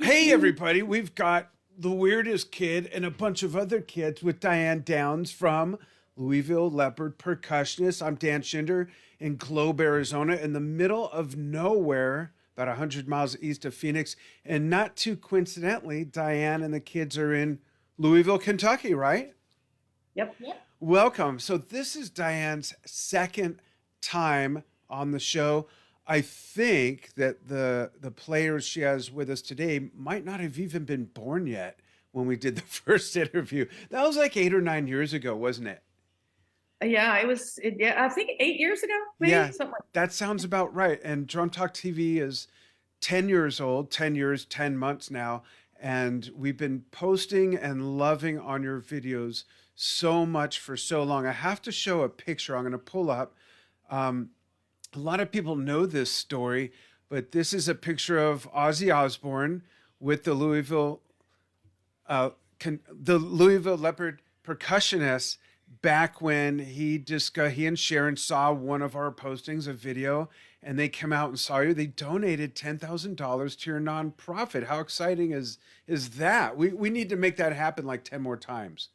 Hey, everybody, we've got the weirdest kid and a bunch of other kids with Diane Downs from Louisville Leopard Percussionists. I'm Dan Schinder in Globe, Arizona, in the middle of nowhere, about 100 miles east of Phoenix. And not too coincidentally, Diane and the kids are in Louisville, Kentucky, right? Yep. Yep. Welcome. So this is Diane's second time on the show. I think that the players she has with us today might not have even been born yet when we did the first interview. That was like 8 or 9 years ago, wasn't it? Yeah, it was. Yeah, I think 8 years ago, maybe Yeah, something like that sounds about right. And Drum Talk TV is 10 years old, 10 years, 10 months now. And we've been posting and loving on your videos so much for so long. I have to show a picture I'm going to pull up. Um, a lot of people know this story, but this is a picture of Ozzy Osbourne with the Louisville Leopard Percussionists back when he and Sharon saw one of our postings, a video, and they came out and saw you. They donated $10,000 to your nonprofit. How exciting is that? We need to make that happen like 10 more times.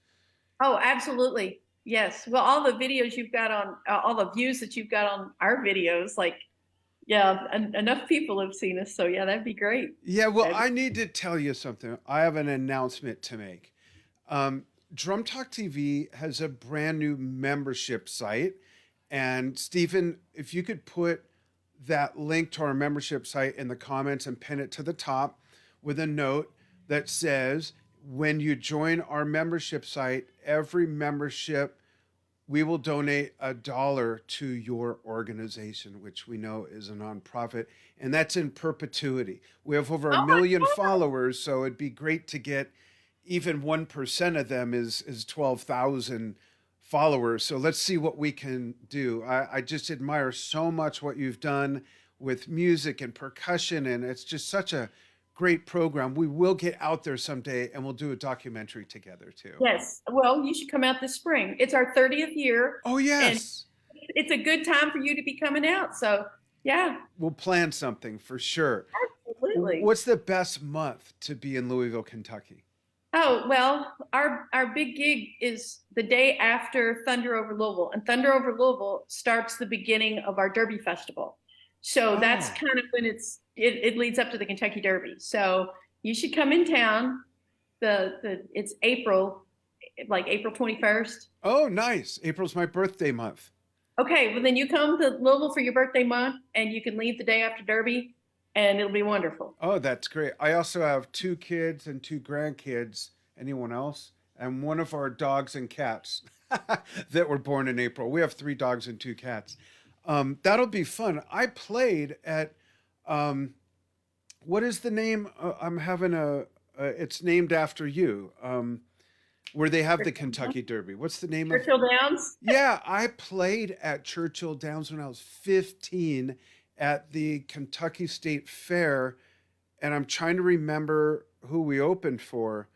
Oh, absolutely. Yes. Well, all the videos you've got on, all the views that you've got on our videos, like, yeah, enough people have seen us. So yeah, that'd be great. Yeah, well, That'd I need to tell you something. I have an announcement to make. Drum Talk TV has a brand new membership site. And Stephen, if you could put that link to our membership site in the comments and pin it to the top with a note that says, when you join our membership site, every membership, we will donate $1 to your organization, which we know is a nonprofit, and that's in perpetuity. We have over a oh my million God. followers, so it'd be great to get even 1% of them is 12,000 followers. So let's see what we can do. I just admire so much what you've done with music and percussion, and it's just such a great program. We will get out there someday and we'll do a documentary together too. Yes. Well, you should come out this spring. It's our 30th year, Oh, and yes. it's a good time for you to be coming out. So yeah, We'll plan something for sure. absolutely. What's the best month to be in Louisville, Kentucky? Oh, well, our big gig is the day after Thunder Over Louisville, and Thunder Over Louisville starts the beginning of our Derby Festival. So that's Oh, kind of when it leads up to the Kentucky Derby. So you should come in town. It's April, like April 21st. oh, nice. April's my birthday month. Okay, well then you come to Louisville for your birthday month, and you can leave the day after Derby, and it'll be wonderful. Oh, that's great. I also have two kids and two grandkids. Anyone else? And one of our dogs and cats that were born in April. We have three dogs and two cats. That'll be fun. I played at um, what is the name? I'm having it's named after you. Where they have the Kentucky Derby. What's the name of? Churchill Downs. Yeah, I played at Churchill Downs when I was 15 at the Kentucky State Fair, and I'm trying to remember who we opened for.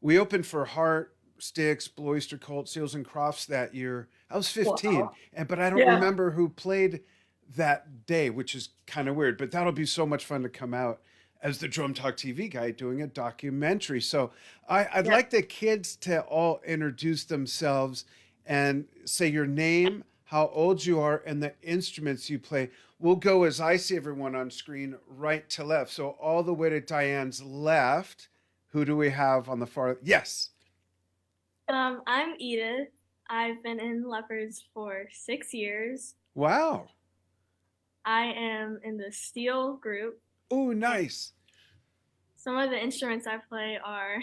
We opened for Hart, Styx, Blue Oyster Cult, Seals and Crofts that year. I was 15, Wow. but I don't Yeah. remember who played that day, which is kind of weird. But that'll be so much fun to come out as the Drum Talk TV guy doing a documentary. So I'd Yeah. like the kids to all introduce themselves and say your name, how old you are, and the instruments you play. We'll go as I see everyone on screen, right to left. So all the way to Diane's left. Who do we have on the far? Yes. I'm Edith. I've been in Leopards for 6 years. Wow. I am in the steel group, Oh, and nice. some of the instruments I play are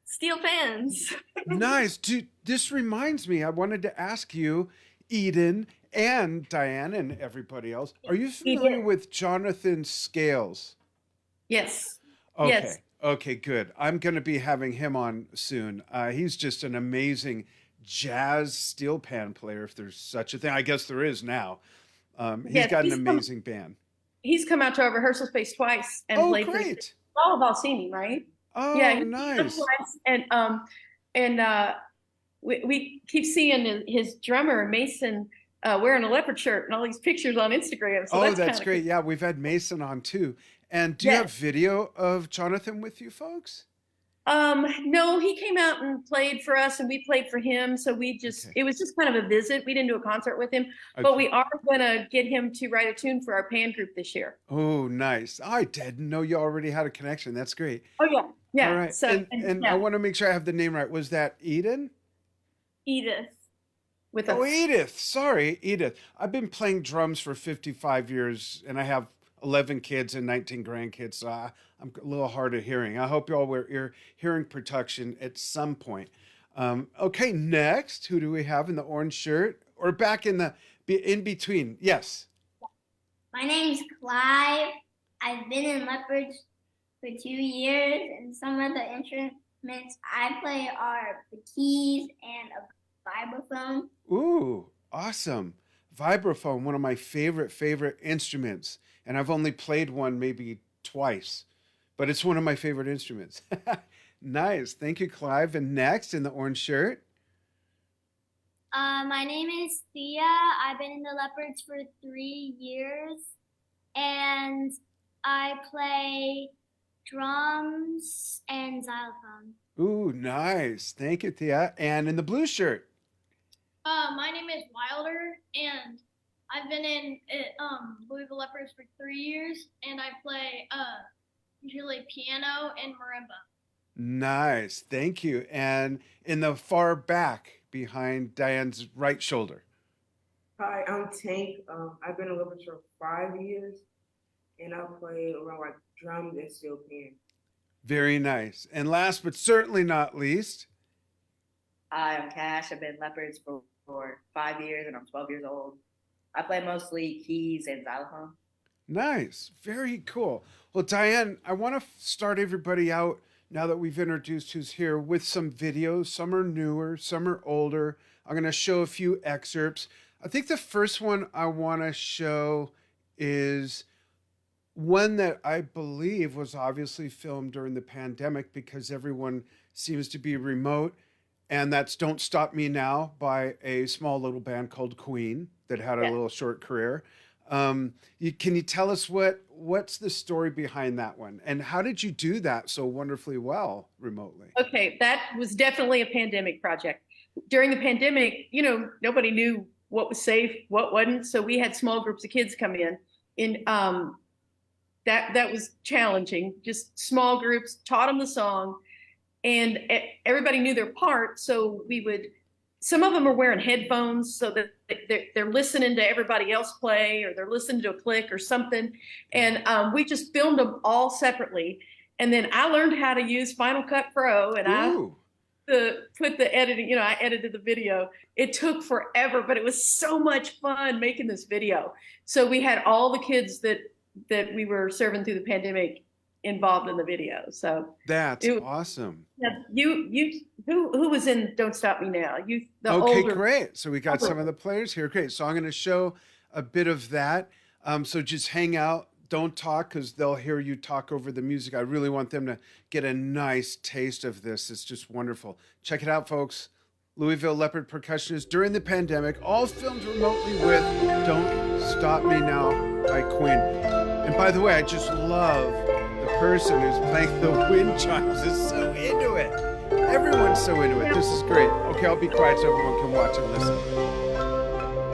steel pans. Nice. Dude, this reminds me, I wanted to ask you, Eden and Diane and everybody else, are you familiar Edith. with Jonathan Scales? Yes. Okay. Yes. Okay, good. I'm going to be having him on soon. He's just an amazing jazz steel pan player, if there's such a thing. I guess there is now. He's Yes. got an amazing band. He's come out to our rehearsal space twice and Oh, played for great. all of all seen him, right? Yeah, Oh, he's come nice. twice, and we keep seeing his drummer Mason wearing a leopard shirt and all these pictures on Instagram. So Oh, that's kind that's of great. Yeah, we've had Mason on too. And do you have Yes. video of Jonathan with you folks? No, he came out and played for us and we played for him. So Okay. it was just kind of a visit. We didn't do a concert with him, but Okay. we are gonna get him to write a tune for our band group this year. Oh, nice. I didn't know you already had a connection. That's great. Oh yeah. All Yeah. right. So, And I yeah, want to make sure I have the name right. Was that Eden? Edith. with Oh, a, Edith. Sorry, Edith. I've been playing drums for 55 years and I have 11 kids and 19 grandkids. So I'm a little hard of hearing. I hope y'all wear hearing protection at some point. Okay, next, who do we have in the orange shirt or back in the in between? Yes. My name's Clive. I've been in Leopards for 2 years, and some of the instruments I play are the keys and a vibraphone. Ooh, awesome. Vibraphone, one of my favorite instruments. And I've only played one maybe twice, but it's one of my favorite instruments. Nice. Thank you, Clive. And next in the orange shirt. My name is Thea. I've been in the Leopards for 3 years, and I play drums and xylophone. Ooh, nice. Thank you, Thea. And in the blue shirt. My name is Wilder, and I've been in Louisville Leopards for 3 years, and I play usually piano and marimba. Nice. Thank you. And in the far back behind Diane's right shoulder. Hi, I'm Tank. I've been in Leopards for 5 years, and I play around like drums and steel pan. Very nice. And last but certainly not least. Hi, I'm Cash. I've been in Leopards for 5 years and I'm 12 years old. I play mostly keys and xylophone. Nice. Very cool. Well, Diane, I want to start everybody out now that we've introduced who's here with some videos. Some are newer, some are older. I'm going to show a few excerpts. I think the first one I want to show is one that I believe was obviously filmed during the pandemic because everyone seems to be remote. And that's Don't Stop Me Now by a small little band called Queen that had a Yeah. little short career. Can you tell us what's the story behind that one? And how did you do that so wonderfully well remotely? okay, that was definitely a pandemic project. During the pandemic, nobody knew what was safe, what wasn't. So we had small groups of kids come in. That was challenging. Just small groups, taught them the song, and everybody knew their part. So some of them are wearing headphones so that they're listening to everybody else play, or they're listening to a click or something. And we just filmed them all separately. And then I learned how to use Final Cut Pro, and Ooh, put the editing, I edited the video. It took forever, but it was so much fun making this video. So we had all the kids that we were serving through the pandemic involved in the video. So that's it- awesome. who was in Don't Stop Me Now? The Okay, older. great. So we got some of the players here. Great. So I'm going to show a bit of that. So just hang out. Don't talk because they'll hear you talk over the music. I really want them to get a nice taste of this. It's just wonderful. Check it out, folks. Louisville Leopard Percussionists during the pandemic, all filmed remotely with Don't Stop Me Now by Queen. And by the way, I just love the person who's playing the wind chimes is so into it. Everyone's so into it. This is great. Okay, I'll be quiet so everyone can watch and listen.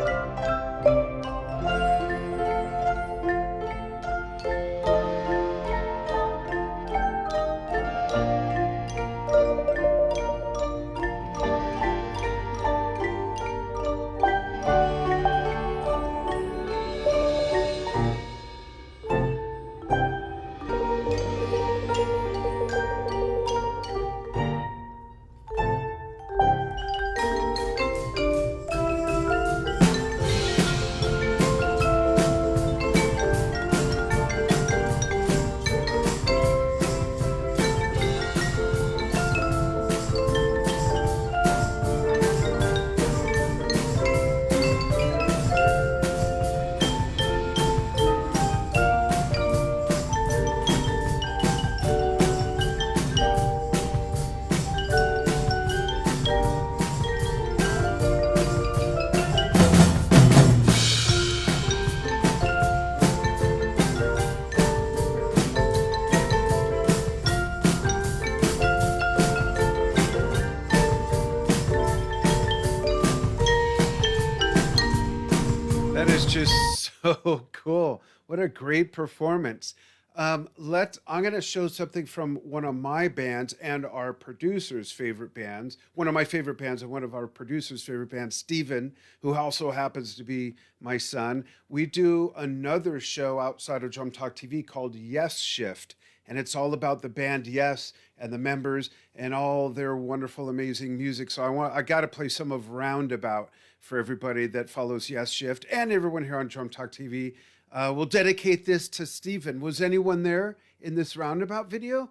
Oh, cool. What a great performance. I'm going to show something from one of my bands and our producer's favorite bands, one of my favorite bands and one of our producer's favorite bands, Steven, who also happens to be my son. We do another show outside of Drum Talk TV called Yes Shift. And it's all about the band Yes and the members and all their wonderful, amazing music. So I got to play some of Roundabout for everybody that follows Yes Shift and everyone here on Drum Talk TV. We'll dedicate this to Stephen. Was anyone there in this Roundabout video?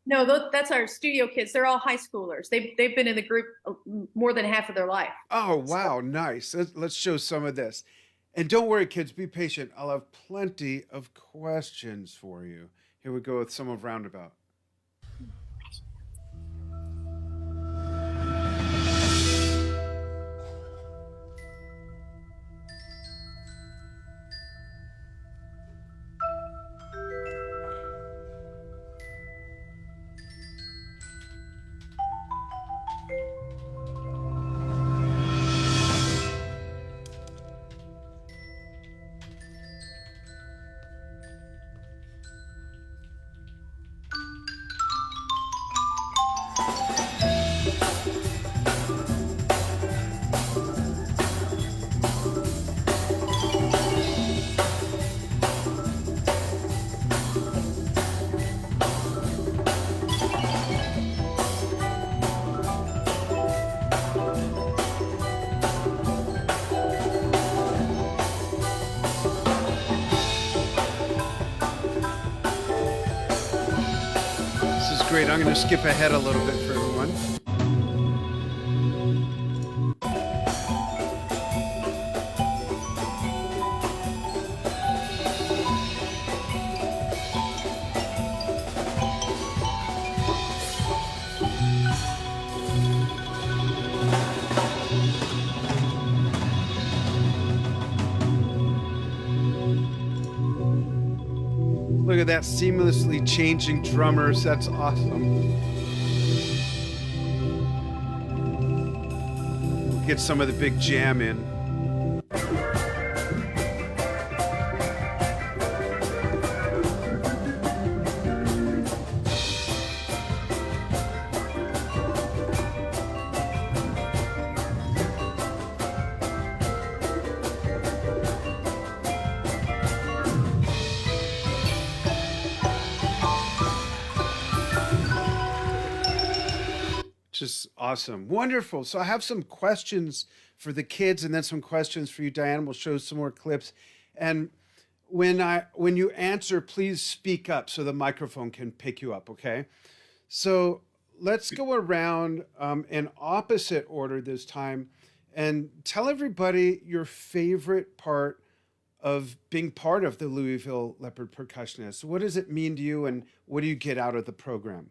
No, that's our studio kids. They're all high schoolers. They've been in the group more than half of their life. Oh, wow. Nice. Let's show some of this. And don't worry, kids, be patient. I'll have plenty of questions for you. Here we go with some of Roundabout. Great. I'm going to skip ahead a little bit for everyone. Look at that seamlessly changing drummers. That's awesome. We'll get some of the big jam in. Just awesome. Wonderful. So I have some questions for the kids and then some questions for you, Diane. We'll show some more clips. And when you answer, please speak up so the microphone can pick you up, okay? So let's go around in opposite order this time and tell everybody your favorite part of being part of the Louisville Leopard Percussionists. What does it mean to you and what do you get out of the program?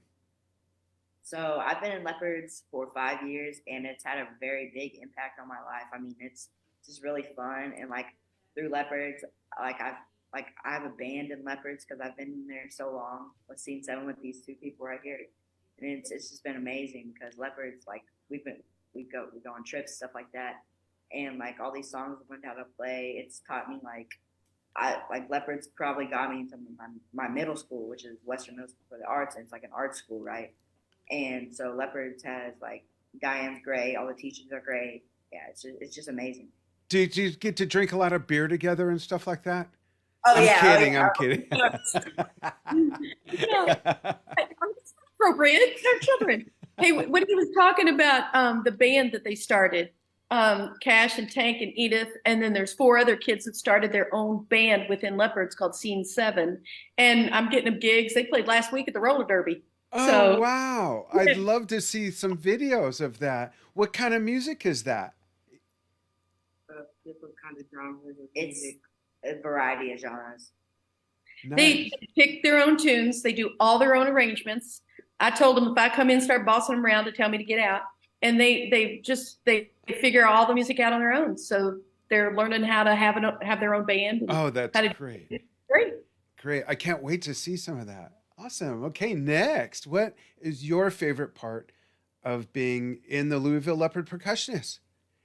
So I've been in Leopards for 5 years, and it's had a very big impact on my life. I mean, it's just really fun, and like through Leopards, I have a band in Leopards because I've been there so long. With Scene 7 with these two people right here, and it's just been amazing because Leopards, like we go on trips, stuff like that, and like all these songs I've learned how to play. It's taught me Leopards probably got me into my middle school, which is Western Middle School for the Arts, and it's like an art school, right? And so Leopards has like Diane's great. All the teachers are great. Yeah, it's just amazing. Do you get to drink a lot of beer together and stuff like that? Oh, I'm yeah. kidding. Oh, I'm kidding. Appropriate. They're children. Hey, when he was talking about the band that they started, Cash and Tank and Edith, and then there's 4 other kids that started their own band within Leopards called Scene 7. And I'm getting them gigs. They played last week at the roller derby. Oh, So, wow. I'd love to see some videos of that. What kind of music is that? Different kind of genres of It's music. a variety of genres. they Nice. pick their own tunes. They do all their own arrangements. I told them if I come in and start bossing them around to tell me to get out, and they figure all the music out on their own. So they're learning how to have their own band. And Oh, that's how to, great. great. Great. I can't wait to see some of that. Awesome. Okay, next. What is your favorite part of being in the Louisville Leopard Percussionists?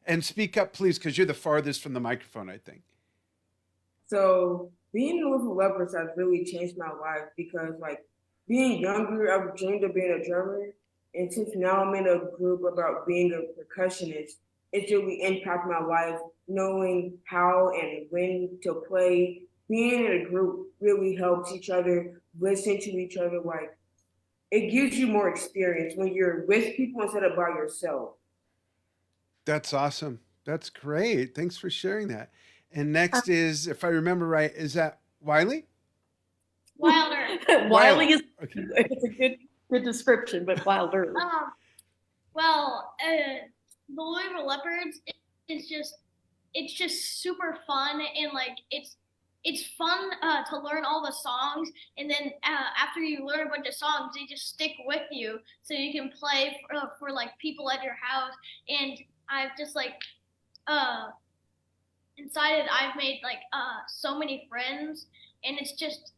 And speak up, please, because you're the farthest from the microphone, I think. So being in Louisville Leopards has really changed my life because like being younger, I've dreamed of being a drummer. And since now I'm in a group about being a percussionist, it's really impacted my life, knowing how and when to play. Being in a group really helps each other, listen to each other. Like it gives you more experience when you're with people instead of by yourself. That's awesome. That's great. Thanks for sharing that. And next is, if I remember right, is that Wiley? Wilder. Wiley is Okay. it's a good description, but Wilder. Well, the Louisville Leopards is just it's just super fun and like it's fun to learn all the songs and then after you learn a bunch of songs they just stick with you so you can play for like people at your house and I've just like decided I've made like so many friends and it's just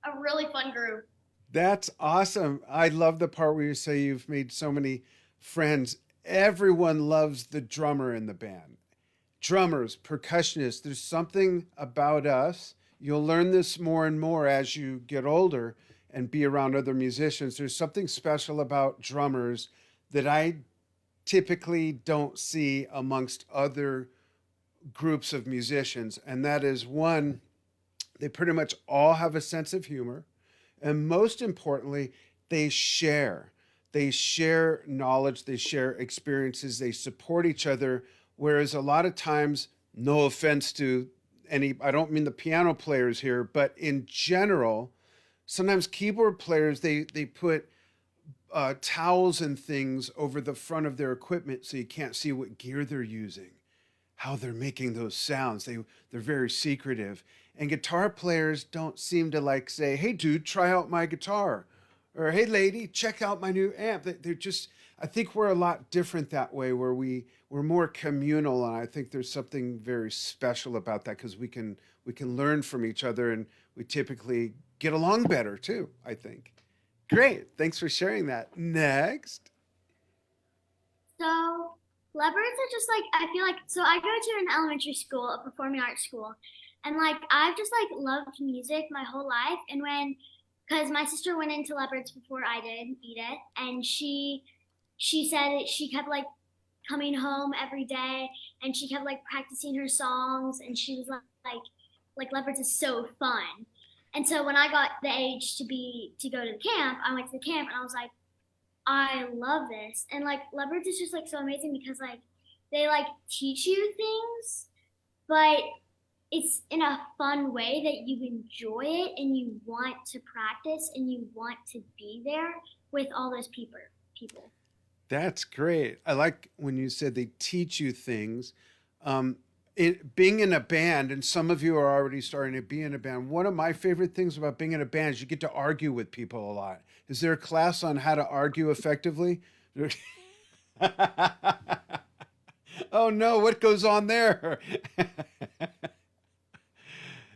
a really fun group. That's awesome. I love the part where you say you've made so many friends. Everyone loves the drummer in the band. Drummers, percussionists, there's something about us. You'll learn this more and more as you get older and be around other musicians. There's something special about drummers that I typically don't see amongst other groups of musicians. And that is one, they pretty much all have a sense of humor. And most importantly, they share. They share knowledge, they share experiences, they support each other. Whereas a lot of times, no offense to any, I don't mean the piano players here, but in general, sometimes keyboard players, they put towels and things over the front of their equipment so you can't see what gear they're using, how they're making those sounds. They're very secretive. And guitar players don't seem to like say, hey, dude, try out my guitar. Or, hey, lady, check out my new amp. They're just, I think we're a lot different that way where we're more communal. And I think there's something very special about that because we can learn from each other and we typically get along better too, I think. Great. Thanks for sharing that. Next. So leopards are just like I feel like so I go to an elementary school, a performing arts school, and like I've just like loved music my whole life. And when because my sister went into leopards before I did, Edith, and she said she kept like coming home every day and she kept like practicing her songs and she was like leopards is so fun. And so when I got the age to go to the camp, I went to the camp and I was like, I love this. And like leopards is just like so amazing because like they like teach you things, but it's in a fun way that you enjoy it and you want to practice and you want to be there with all those people. That's great. I like when you said they teach you things. Being in a band, and some of you are already starting to be in a band. One of my favorite things about being in a band is you get to argue with people a lot. Is there a class on how to argue effectively? Oh no, what goes on there?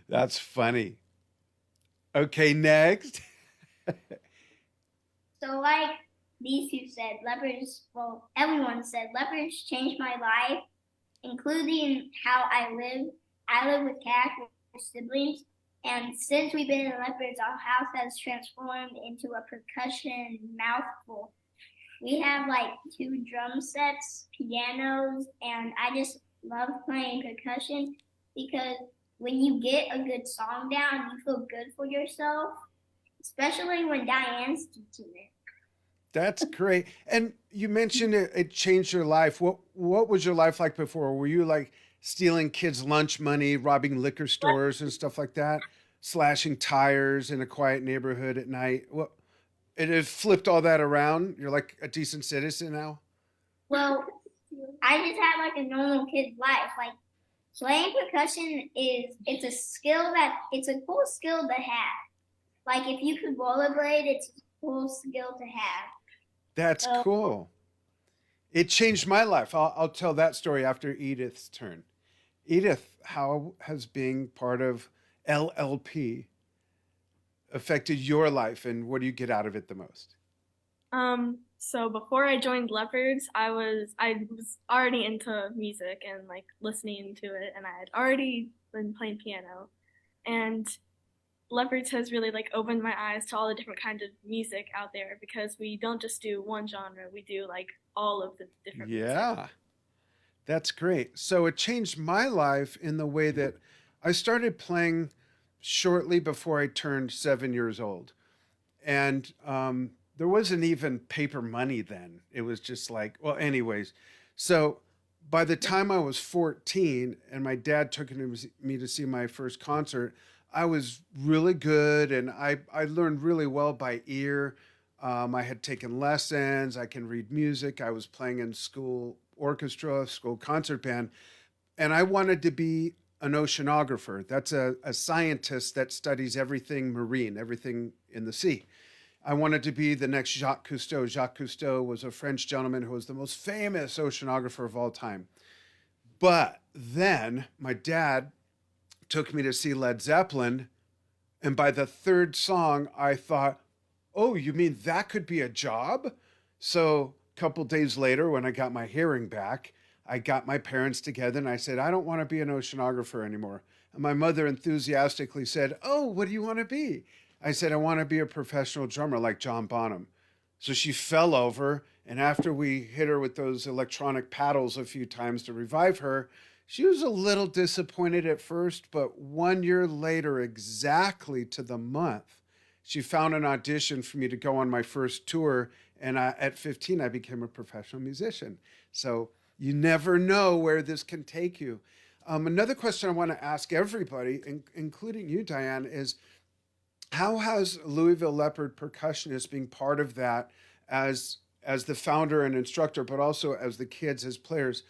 That's funny. Okay, next. So like these two said, leopards, well, everyone said leopards changed my life, including how I live. I live with Cash, with siblings, and since we've been in leopards, our house has transformed into a percussion mouthful. We have like 2 drum sets, pianos, and I just love playing percussion because when you get a good song down, you feel good for yourself, especially when Diane's teaching it. That's great. And you mentioned it changed your life. What was your life like before? Were you like stealing kids' lunch money, robbing liquor stores and stuff like that? Slashing tires in a quiet neighborhood at night? Well, it has flipped all that around. You're like a decent citizen now? Well, I just had like a normal kid's life. Like playing percussion it's a skill it's a cool skill to have. Like if you could rollerblade, it's a cool skill to have. That's cool. It changed my life. I'll tell that story after Edith's turn. Edith, how has being part of LLP affected your life and what do you get out of it the most? So before I joined Leopards, I was already into music and like listening to it, and I had already been playing piano. And Leopards has really like opened my eyes to all the different kinds of music out there because we don't just do one genre, we do like all of the different music. Yeah, that's great. So it changed my life in the way that I started playing shortly before I turned 7 years old. And there wasn't even paper money then. It was just like, well, anyways. So by the time I was 14 and my dad took me to see my first concert, I was really good and I learned really well by ear. I had taken lessons. I can read music. I was playing in school orchestra, school concert band, and I wanted to be an oceanographer. That's a scientist that studies everything marine, everything in the sea. I wanted to be the next Jacques Cousteau. Jacques Cousteau was a French gentleman who was the most famous oceanographer of all time. But then my dad took me to see Led Zeppelin. And by the third song, I thought, oh, you mean that could be a job? So a couple days later, when I got my hearing back, I got my parents together and I said, I don't want to be an oceanographer anymore. And my mother enthusiastically said, oh, what do you want to be? I said, I want to be a professional drummer like John Bonham. So she fell over. And after we hit her with those electronic paddles a few times to revive her, she was a little disappointed at first. But 1 year later, exactly to the month, she found an audition for me to go on my first tour. And at 15, I became a professional musician. So you never know where this can take you. Another question I want to ask everybody, including you, Diane, is how has Louisville Leopard Percussionists being part of that as the founder and instructor, but also as the kids, as players,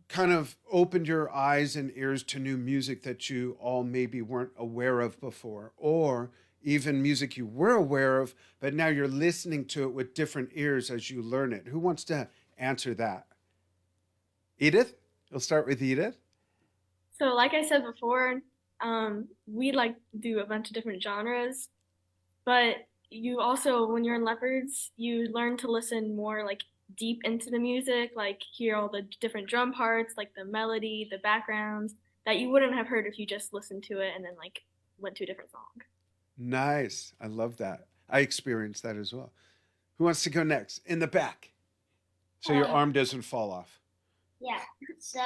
kind of opened your eyes and ears to new music that you all maybe weren't aware of before, or even music you were aware of, but now you're listening to it with different ears as you learn it? Who wants to answer that? Edith? We'll start with Edith. So like I said before, we like do a bunch of different genres, but you also, when you're in Leopards, you learn to listen more like deep into the music, like hear all the different drum parts, like the melody, the backgrounds that you wouldn't have heard if you just listened to it and then like went to a different song. Nice. I love that. I experienced that as well. Who wants to go next? In the back. So your arm doesn't fall off. Yeah. So,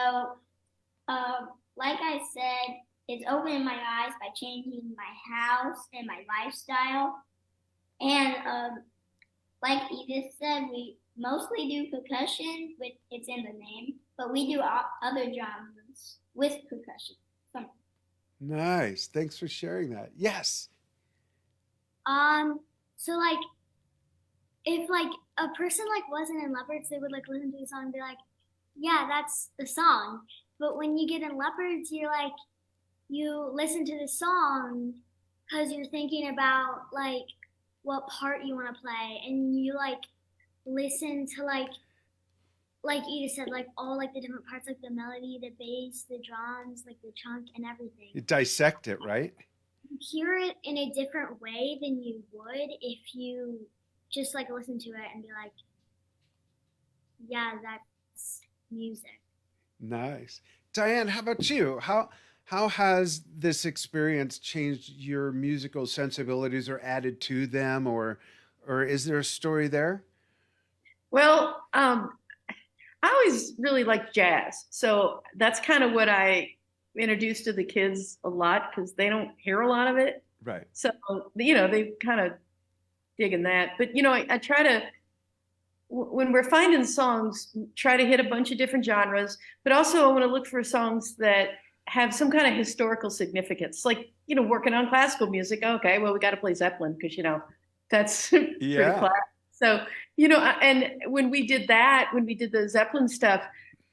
like I said, it's opened my eyes by changing my house and my lifestyle. And like Edith said, we mostly do percussion, with it's in the name, but we do other genres with percussion. Nice. Thanks for sharing that. Yes. So like if like a person like wasn't in Leopards, they would like listen to the song and be like, yeah, that's the song. But when you get in Leopards, you're like, you listen to the song because you're thinking about like what part you want to play, and you like listen to like Edith said, like all like the different parts, like the melody, the bass, the drums, like the chunk and everything. You dissect it, right? You hear it in a different way than you would if you just like listen to it and be like, yeah, that's music. Nice. Diane, how about you? How has this experience changed your musical sensibilities or added to them, or is there a story there? Well, I always really liked jazz. So that's kind of what I introduced to the kids a lot because they don't hear a lot of it. Right. So, they kind of digging that. But, I try to, when we're finding songs, try to hit a bunch of different genres, but also I want to look for songs that have some kind of historical significance. Like, working on classical music. Okay, well, we got to play Zeppelin because, that's pretty classic. So, and when we did the Zeppelin stuff,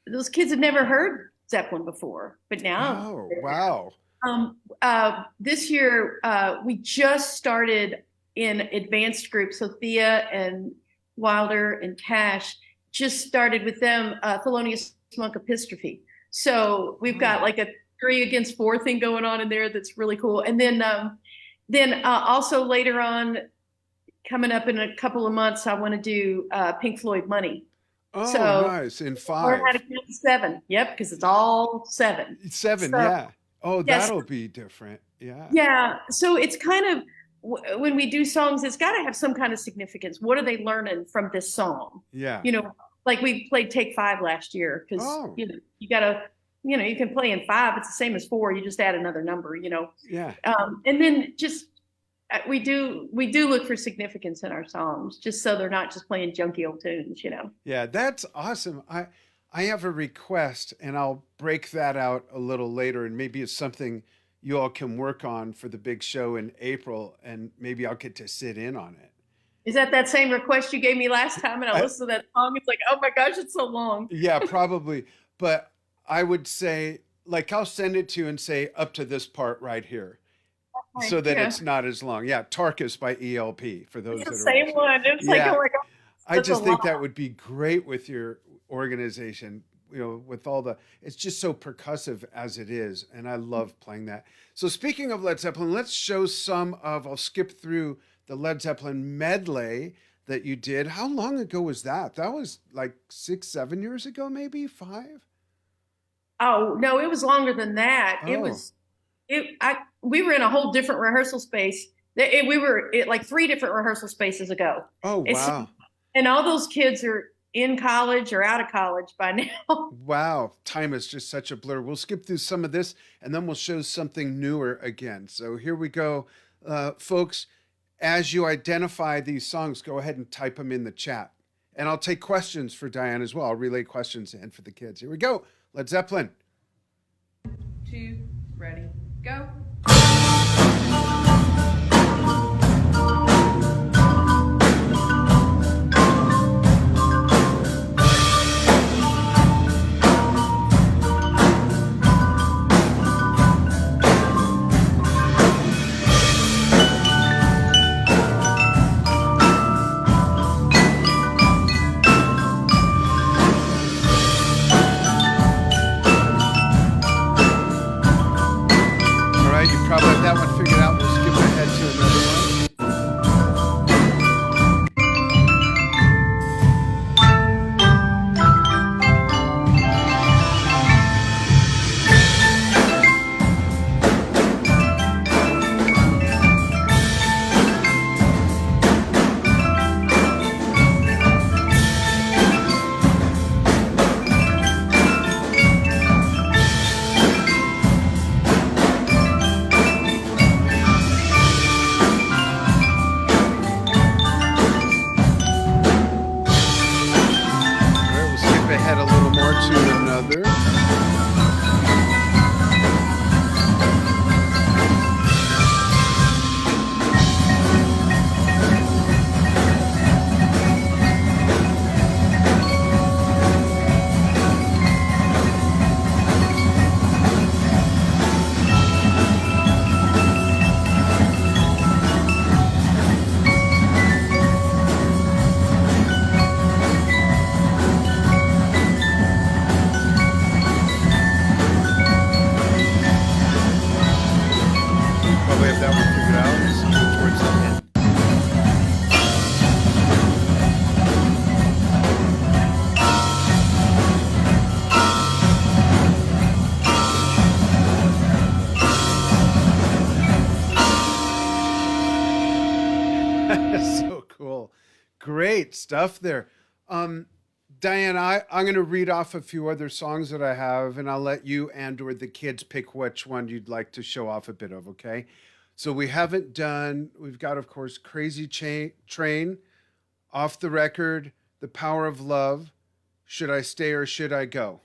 those kids had never heard Zeppelin before, but now. Oh, wow. This year, we just started in advanced groups. So Thea and Wilder and Cash just started with them, Thelonious Monk Epistrophe. So we've got like a 3 against 4 thing going on in there that's really cool. And then also later on, coming up in a couple of months, I want to do Pink Floyd Money. Oh, So nice. In learn 5. how to count to 7. Yep, because it's all 7. 7, So, yeah. Oh, yes. that'll be different. Yeah. Yeah. So it's kind of when we do songs, it's got to have some kind of significance. What are they learning from this song? Yeah. You know, like we played Take 5 last year because Oh. you know you got to, you know, you can play in 5. It's the same as 4. You just add another number. You know. Yeah. And then just we do look for significance in our songs, just so they're not just playing junky old tunes. You know. Yeah, that's awesome. I have a request, and I'll break that out a little later, and maybe it's something you all can work on for the big show in April, and maybe I'll get to sit in on it. Is that same request you gave me last time? And I listened to that song. It's like, oh my gosh, it's so long. Yeah, probably. But I would say, like, I'll send it to you and say up to this part right here, Okay, so that yeah. it's not as long. Yeah, Tarkus by ELP for those It's that the are same watching. one. It's like, Yeah. oh my gosh. I That's just a think lot. that would be great with your organization, you know, with all the, it's just so percussive as it is. And I love playing that. So speaking of Led Zeppelin, let's show I'll skip through the Led Zeppelin medley that you did. How long ago was that? That was like 6, 7 years ago, maybe 5? Oh no, it was longer than that. Oh. We were in a whole different rehearsal space. We were like 3 different rehearsal spaces ago. Oh, wow. And all those kids are in college or out of college by now. Wow. Time is just such a blur. We'll skip through some of this and then we'll show something newer again. So here we go. Folks, as you identify these songs, go ahead and type them in the chat. And I'll take questions for Diane as well. I'll relay questions in for the kids. Here we go. Led Zeppelin. 2, ready, go. All right, you probably have that one figured out. We'll skip ahead to another one. All right, we'll skip ahead a little more to another. Probably have that one figured out. Let's go towards the end. So cool. Great stuff there. Diane, I'm going to read off a few other songs that I have, and I'll let you and or the kids pick which one you'd like to show off a bit of, okay? So we've got, of course, Crazy Train, Off the Record, The Power of Love, Should I Stay or Should I Go?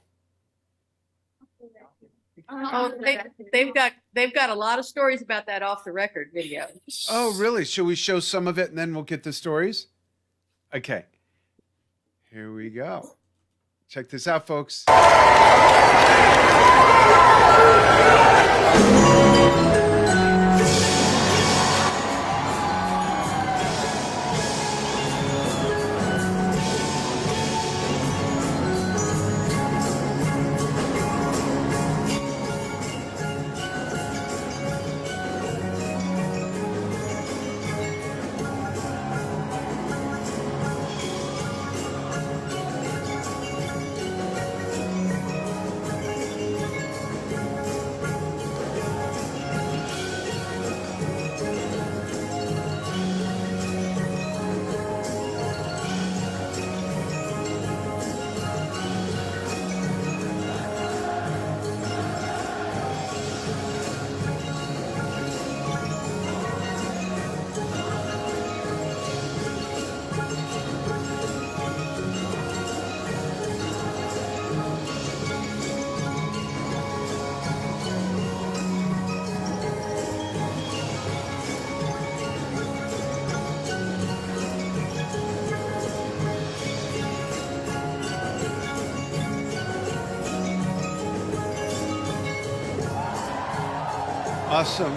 Oh, they've got a lot of stories about that off the record video. Oh, really? Should we show some of it and then we'll get the stories? Okay. Here we go. Check this out, folks. Awesome.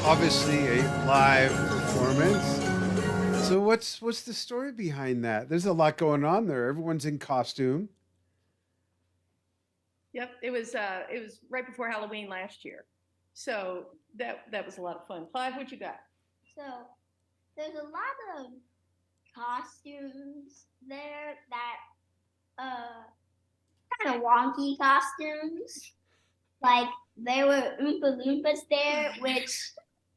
Obviously a live performance. So what's the story behind that? There's a lot going on there. Everyone's in costume. Yep, it was right before Halloween last year, so that was a lot of fun. Clive, what you got? So there's a lot of costumes there that kind of wonky costumes. Like there were Oompa Loompas there, which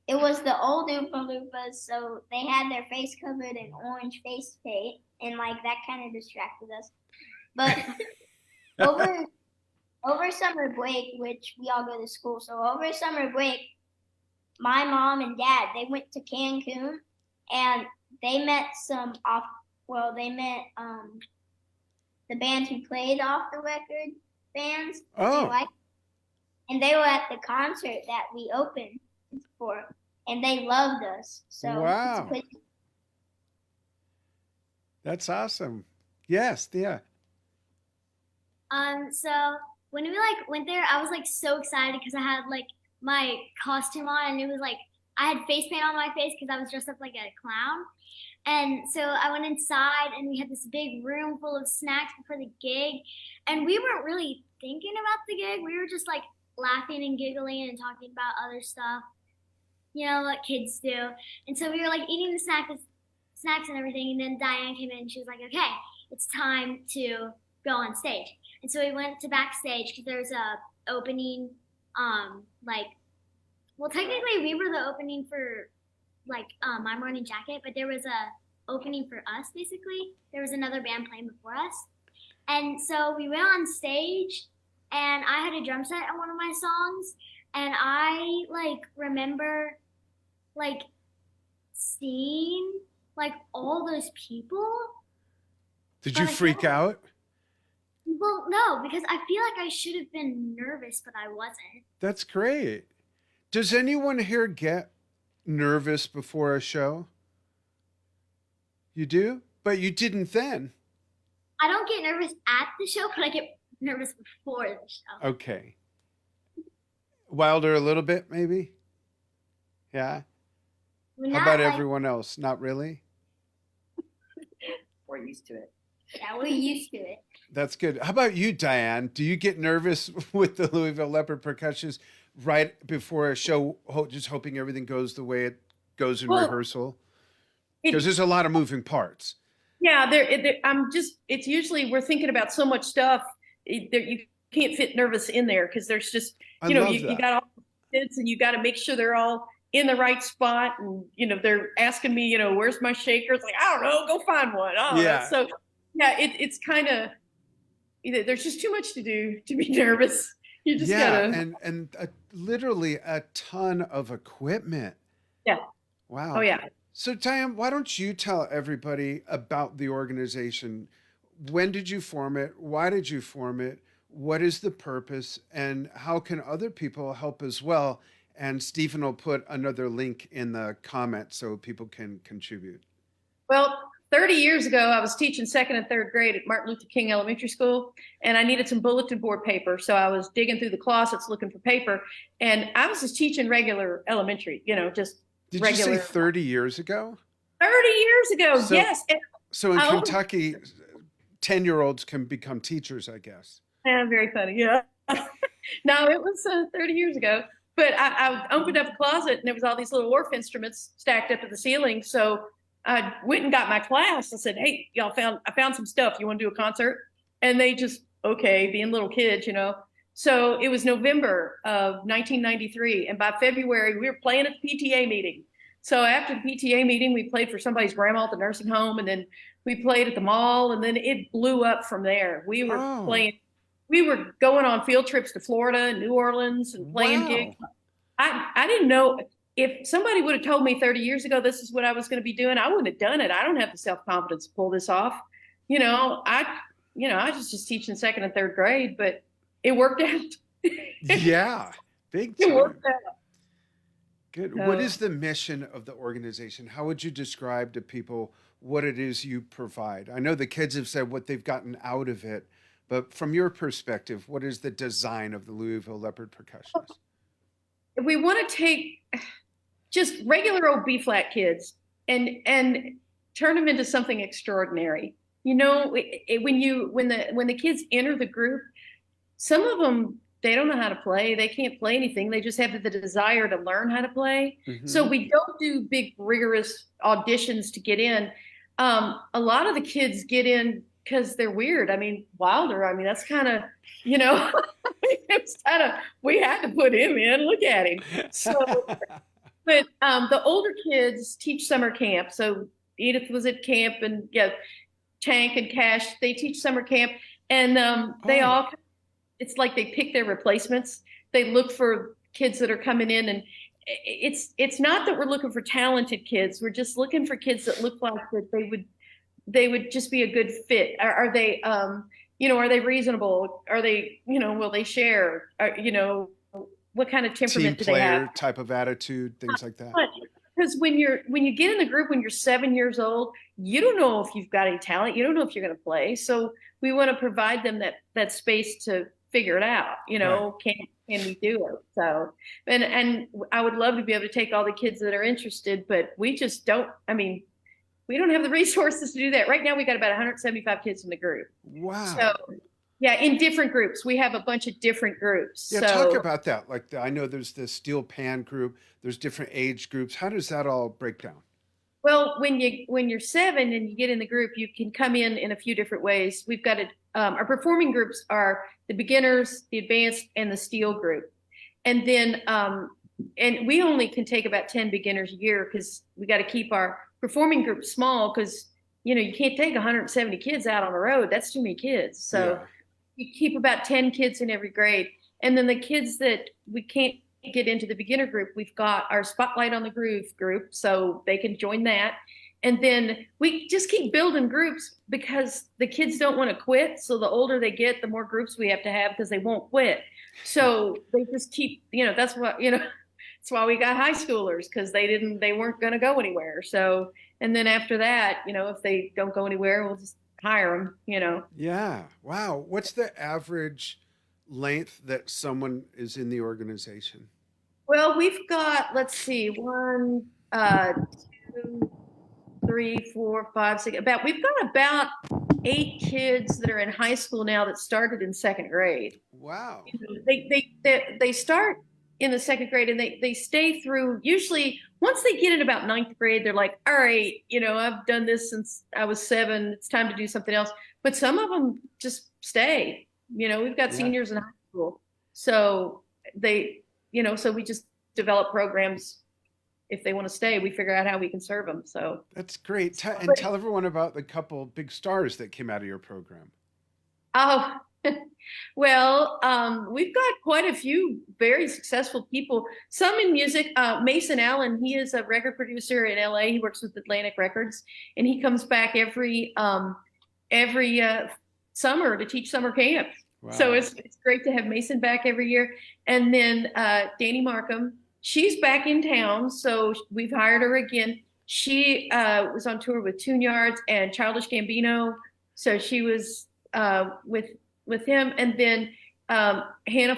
it was the old Oompa Loompas, so they had their face covered in orange face paint, and like that kind of distracted us. But over summer break, which we all go to school, so over summer break, my mom and dad, they went to Cancun, and they met the bands who played off the record bands. Oh. And they were at the concert that we opened for, and they loved us. So wow. That's awesome. Yes, yeah. So when we like went there, I was like so excited because I had like my costume on, and it was like I had face paint on my face because I was dressed up like a clown. And so I went inside, and we had this big room full of snacks before the gig, and we weren't really thinking about the gig. We were just like laughing and giggling and talking about other stuff, you know, what kids do. And so we were like eating the snacks and everything, and then Diane came in and she was like, okay, it's time to go on stage. And so we went to backstage because there's a opening, technically we were the opening for My Morning Jacket, but there was a opening for us, basically. There was another band playing before us. And so we went on stage, and I had a drum set on one of my songs, and I remember seeing all those people. Did you freak out? Well, no, because I feel like I should have been nervous, but I wasn't. That's great. Does anyone here get nervous before a show? You do? But you didn't then. I don't get nervous at the show, but I get nervous before the show. Okay. Wilder a little bit, maybe? Yeah? How about everyone else? Not really? We're used to it. Yeah, we're used to it. That's good. How about you, Diane? Do you get nervous with the Louisville Leopard Percussionists right before a show, just hoping everything goes the way it goes in rehearsal? Because there's a lot of moving parts. Yeah, it's usually we're thinking about so much stuff. You can't fit nervous in there because there's just, you got all the kids and you got to make sure they're all in the right spot. And, they're asking me, where's my shaker? It's like, I don't know, go find one. Yeah. So, yeah, it's kind of, there's just too much to do to be nervous. You just gotta. And literally a ton of equipment. Yeah. Wow. Oh, yeah. So, Diane, why don't you tell everybody about the organization? When did you form it? Why did you form it? What is the purpose? And how can other people help as well? And Stephen will put another link in the comments so people can contribute. Well, 30 years ago, I was teaching second and third grade at Martin Luther King Elementary School, and I needed some bulletin board paper. So I was digging through the closets looking for paper, and I was just teaching regular elementary, just Did regular. you say 30 years ago? 30 years ago, So- yes. So in Kentucky, 10-year-olds can become teachers, I guess. Yeah, very funny. Yeah. No, it was 30 years ago. But I opened up a closet, and there was all these little Orff instruments stacked up to the ceiling. So I went and got my class. I said, hey, I found some stuff. You want to do a concert? And they just, okay, being little kids, So it was November of 1993. And by February, we were playing at the PTA meeting. So after the PTA meeting, we played for somebody's grandma at the nursing home. And then we played at the mall. And then it blew up from there. We were playing. We were going on field trips to Florida and New Orleans and playing gigs. I didn't know if somebody would have told me 30 years ago this is what I was going to be doing, I wouldn't have done it. I don't have the self-confidence to pull this off. I was just teaching second and third grade, but it worked out. Yeah, big time. It worked out. Good. What is the mission of the organization? How would you describe to people what it is you provide? I know the kids have said what they've gotten out of it, but from your perspective, what is the design of the Louisville Leopard Percussionists? we want to take just regular old B flat kids and turn them into something extraordinary. You know, when the kids enter the group, some of them, they don't know how to play. They can't play anything. They just have the desire to learn how to play. So we don't do big rigorous auditions to get in. A lot of the kids get in because they're weird. I mean, Wilder, I mean, that's kind of, you know, it's kind of, we had to put him in. Look at him. So, but the older kids teach summer camp. So Edith was at camp, and yeah, Tank and Cash, they teach summer camp, and they all, it's like they pick their replacements. They look for kids that are coming in, and it's not that we're looking for talented kids. We're just looking for kids that look like that they would just be a good fit. Are they, you know, are they reasonable? Are they, you know, will they share? You know, what kind of temperament do they have? Type of attitude, things like that. Because when you get in the group when you're 7 years old, you don't know if you've got any talent. You don't know if you're going to play. So we want to provide them that space to figure it out. You know, can we do it? So, and I would love to be able to take all the kids that are interested, but we just don't. I mean, we don't have the resources to do that right now. We got about 175 kids in the group. Wow. So yeah, in different groups. We have a bunch of different groups. Yeah, so, talk about that. Like, I know there's the steel pan group. There's different age groups. How does that all break down? Well, when you're 7 and you get in the group, you can come in a few different ways. We've got our performing groups are the beginners, the advanced, and the steel group. And then and we only can take about 10 beginners a year because we got to keep our performing group small, because you know you can't take 170 kids out on the road. That's too many kids. So you keep about 10 kids in every grade. And then the kids that we can't get into the beginner group, we've got our Spotlight on the Groove group, so they can join that. And then we just keep building groups because the kids don't want to quit. So the older they get, the more groups we have to have because they won't quit. So they just keep, you know, that's what, you know, that's why we got high schoolers, because they weren't going to go anywhere. So, and then after that, you know, if they don't go anywhere, we'll just hire them, you know. Yeah. Wow. What's the average length that someone is in the organization? Well, we've got, let's see, 1, 2, 3, 4, 5, 6, we've got about 8 kids that are in high school now that started in 2nd grade. Wow. They start in the 2nd grade, and they stay through. Usually once they get in about 9th grade, they're like, all right, you know, I've done this since I was 7. It's time to do something else. But some of them just stay. You know, we've got seniors in high school. So they, you know, so we just develop programs. If they want to stay, we figure out how we can serve them. So that's great. Tell everyone about the couple big stars that came out of your program. Oh, well, we've got quite a few very successful people, some in music. Mason Allen, he is a record producer in LA. He works with Atlantic Records, and he comes back every summer to teach summer camp. Wow. So it's great to have Mason back every year. And then Danny Markham, she's back in town, so we've hired her again. She was on tour with Tune Yards and Childish Gambino, so she was with him. And then Hannah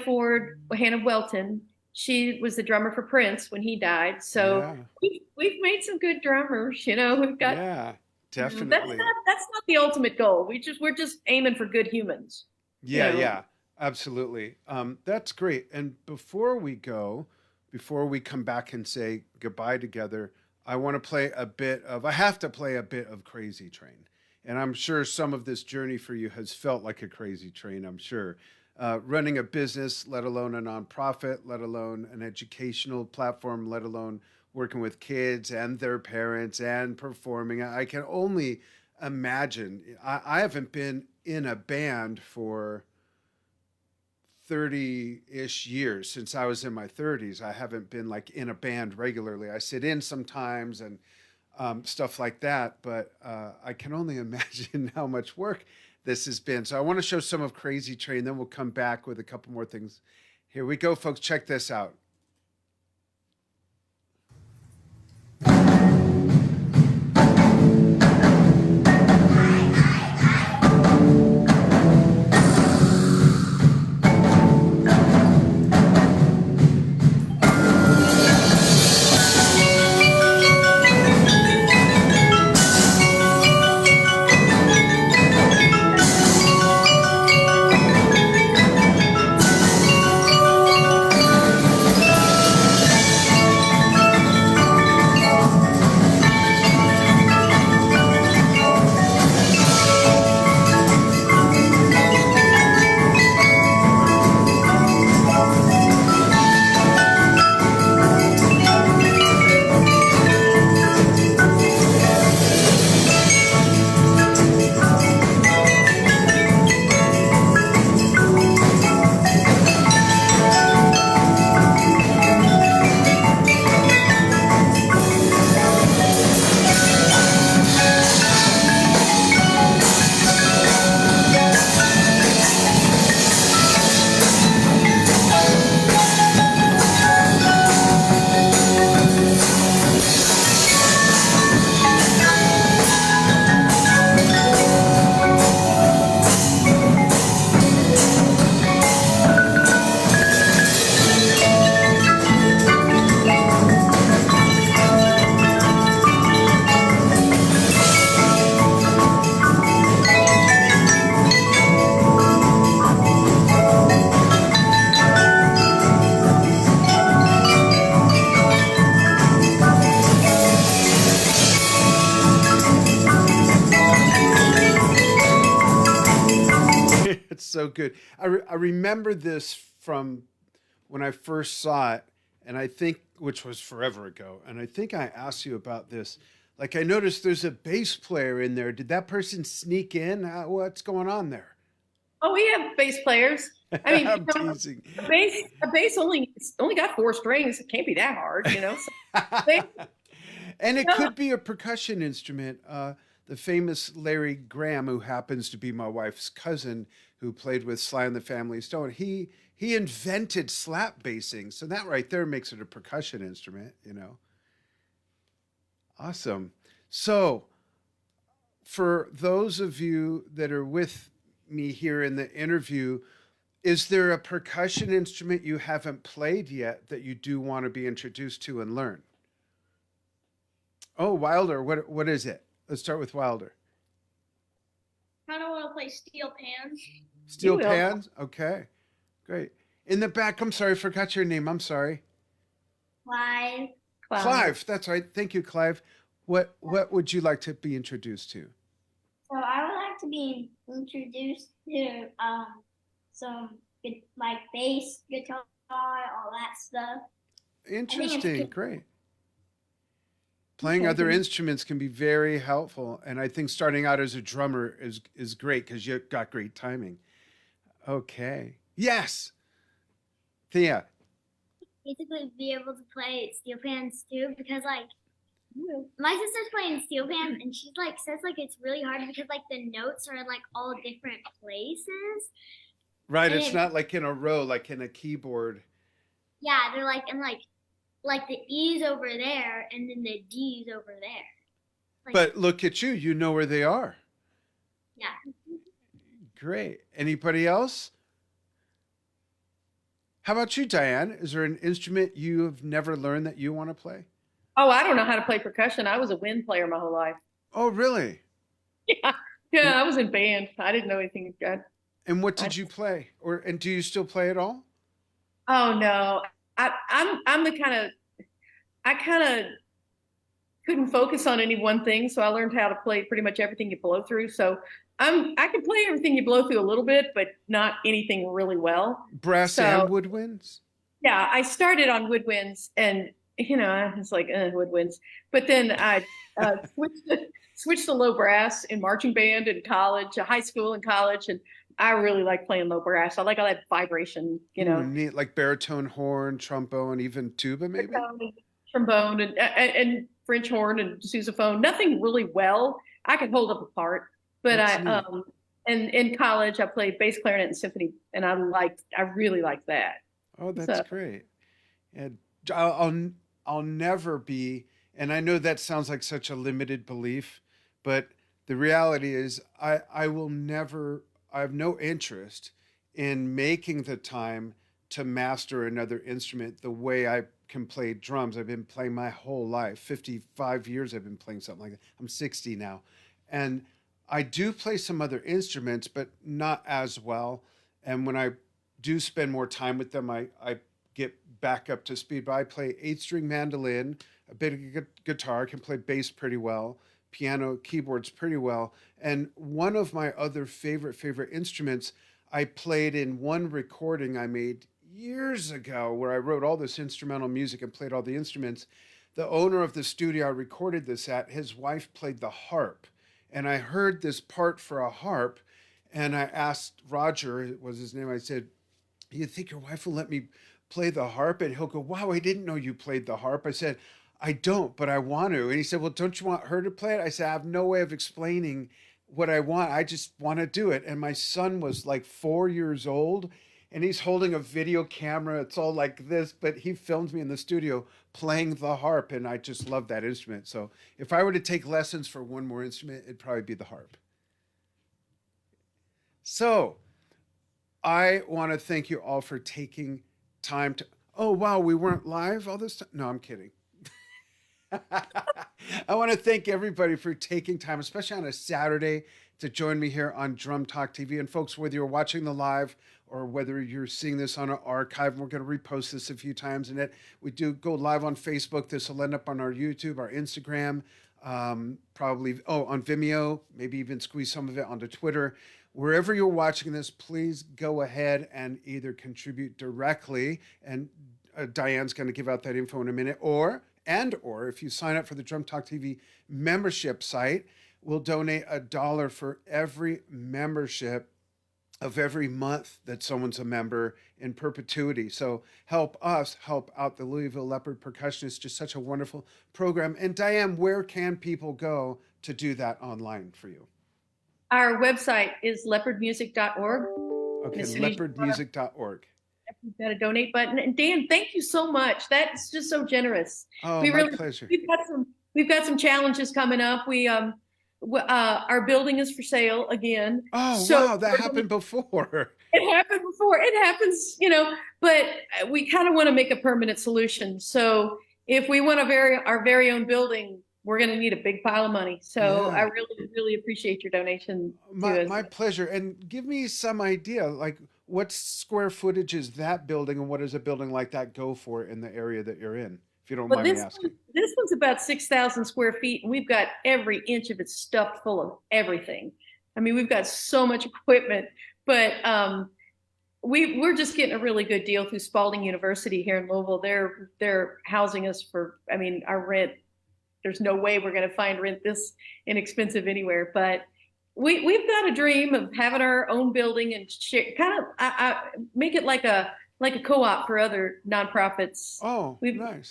Welton, she was the drummer for Prince when he died. So we've made some good drummers. You know, we've got definitely. That's not the ultimate goal. We're just aiming for good humans. Yeah, absolutely. That's great. And before we come back and say goodbye together, I have to play a bit of Crazy Train. And I'm sure some of this journey for you has felt like a crazy train, I'm sure. Running a business, let alone a nonprofit, let alone an educational platform, let alone working with kids and their parents and performing. I can only imagine. I haven't been in a band for 30-ish years. Since I was in my 30s, I haven't been like in a band regularly. I sit in sometimes and stuff like that, but I can only imagine how much work this has been. So I want to show some of Crazy Train, then we'll come back with a couple more things. Here we go, folks. Check this out. so good. I remember this from when I first saw it, and I think, which was forever ago, and I think I asked you about this. Like, I noticed there's a bass player in there. Did that person sneak in? What's going on there? Oh, we have bass players. I mean, I'm teasing. a bass only got 4 strings. It can't be that hard, you know. Bass- And it Yeah. could be a percussion instrument. The famous Larry Graham, who happens to be my wife's cousin, who played with Sly and the Family Stone, he invented slap bassing. So that right there makes it a percussion instrument, you know. Awesome. So for those of you that are with me here in the interview, is there a percussion instrument you haven't played yet that you do want to be introduced to and learn? Oh, Wilder, what is it? Let's start with Wilder. Kind of want to play steel pans. Steel You will. pans? Okay, great. In the back, I'm sorry, forgot your name. I'm sorry. Clive. Clive, that's right. Thank you, Clive. What would you like to be introduced to? So I would like to be introduced to some like bass, guitar, all that stuff. Interesting, great. Playing Okay, other good. instruments can be very helpful, and I think starting out as a drummer is great because you got great timing. Okay. Yes. Thea. Basically, be able to play steel pans too, because like my sister's playing steel pans, and she's like says like it's really hard because like the notes are in like all different places. Right, And it's not like in a row, like in a keyboard. Yeah, they're like and like the E's over there, and then the D's over there. Like, But look at you, you know where they are. yeah. Great. Anybody else? How about you, Diane? Is there an instrument you have never learned that you want to play? Oh, I don't know how to play percussion. I was a wind player my whole life. Oh, really? Yeah, yeah, I was in band. I didn't know anything good. And what did you play? And do you still play at all? Oh no, I'm the I kind of couldn't focus on any one thing, so I learned how to play pretty much everything you blow through. So I can play everything you blow through a little bit, but not anything really well. Brass So and woodwinds? yeah, I started on woodwinds, and you know I was like woodwinds, but then I switched to low brass in marching band in college, high school and college, and I really like playing low brass. I like all that vibration, you Ooh, know. neat, like baritone, horn, trombone, even tuba, maybe? Trombone and French horn and sousaphone. Nothing really well. I can hold up a part, but That's neat. and in college I played bass clarinet and symphony, and I really liked that. Oh, that's So great. And I'll never be, and I know that sounds like such a limited belief, but the reality is I will never, I have no interest in making the time to master another instrument the way I can play drums. I've been playing my whole life, 55 years I've been playing something like that. I'm 60 now. And I do play some other instruments, but not as well. And when I do spend more time with them, I get back up to speed. But I play 8-string mandolin, a bit of guitar, can play bass pretty well, piano, keyboards pretty well. And one of my other favorite instruments I played in one recording I made years ago where I wrote all this instrumental music and played all the instruments. The owner of the studio I recorded this at, his wife played the harp. And I heard this part for a harp, and I asked Roger, was his name, I said, you think your wife will let me play the harp? And he'll go, wow, I didn't know you played the harp. I said, I don't, but I want to. And he said, well, don't you want her to play it? I said, I have no way of explaining what I want. I just want to do it. And my son was like 4 years old, and he's holding a video camera. It's all like this, but he filmed me in the studio playing the harp, and I just love that instrument. So if I were to take lessons for one more instrument, it'd probably be the harp. So I want to thank you all for taking time to. Oh, wow, we weren't live all this time? No, I'm kidding. I want to thank everybody for taking time, especially on a Saturday, to join me here on Drum Talk TV. And folks, whether you're watching the live or whether you're seeing this on an archive, we're going to repost this a few times. And we do go live on Facebook. This will end up on our YouTube, our Instagram, probably, on Vimeo, maybe even squeeze some of it onto Twitter. wherever you're watching this, please go ahead and either contribute directly, and Diane's going to give out that info in a minute, or if you sign up for the Drum Talk TV membership site, we'll donate $1 for every membership of every month that someone's a member in perpetuity. So help us help out the Louisville Leopard Percussionists. Just such a wonderful program. And Diane, where can people go to do that online for you? Our website is leopardmusic.org. Okay, leopardmusic.org. We've got a donate button. And Dan, thank you so much. That's just so generous. Oh, my pleasure. We've got some challenges coming up. Our building is for sale again. Oh, so wow, that happened before. It happened before. It happens, but we kind of want to make a permanent solution. So if we want our very own building, we're going to need a big pile of money. So I really, really appreciate your donation. My pleasure. And give me some idea, like what square footage is that building, and what does a building like that go for in the area that you're in? If you don't mind me asking. This one's about 6,000 square feet, and we've got every inch of it stuffed full of everything. I mean, we've got so much equipment, but we're just getting a really good deal through Spalding University here in Louisville. They're housing us for, our rent. There's no way we're going to find rent this inexpensive anywhere, but we've got a dream of having our own building and make it like a co-op for other nonprofits. Oh, we've nice.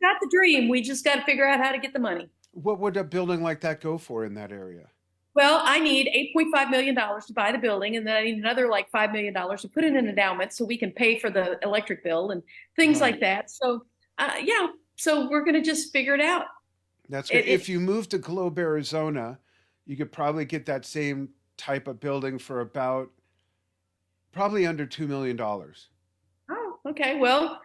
got the dream. We just got to figure out how to get the money. What would a building like that go for in that area? Well, I need $8.5 million to buy the building, and then I need another like $5 million to put in an endowment so we can pay for the electric bill and things like that. So, so we're going to just figure it out. That's good. If you move to Globe, Arizona, you could probably get that same type of building for probably under $2 million. Oh, okay. Well,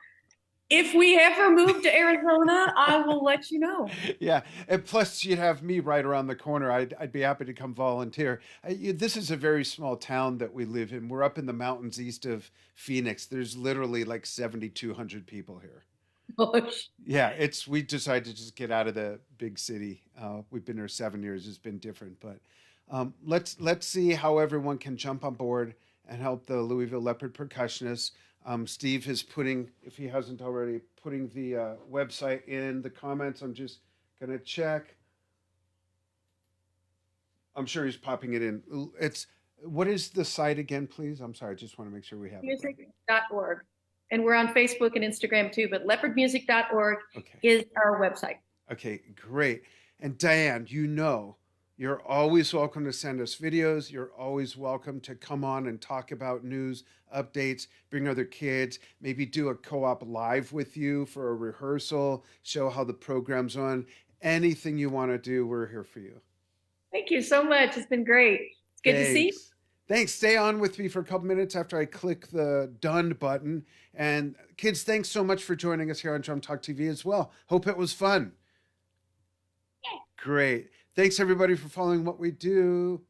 if we ever move to Arizona, I will let you know. Yeah. And plus you'd have me right around the corner. I'd be happy to come volunteer. This is a very small town that we live in. We're up in the mountains east of Phoenix. There's literally like 7,200 people here. Gosh. Yeah, we decided to just get out of the big city. We've been here 7 years. It's been different, but let's see how everyone can jump on board and help the Louisville Leopard Percussionists. Steve is if he hasn't already, putting the website in the comments. I'm just gonna check. I'm sure he's popping it in. What is the site again, please? I'm sorry, I just want to make sure we have it. Music.org. And we're on Facebook and Instagram too, but leopardmusic.org is our website. Okay, great. And Diane, you're always welcome to send us videos. You're always welcome to come on and talk about news, updates, bring other kids, maybe do a co-op live with you for a rehearsal, show how the program's on. Anything you want to do, we're here for you. Thank you so much. It's been great. It's good to see you. Thanks. Stay on with me for a couple minutes after I click the done button. And kids, thanks so much for joining us here on Drum Talk TV as well. Hope it was fun. Yeah. Great. Thanks everybody for following what we do.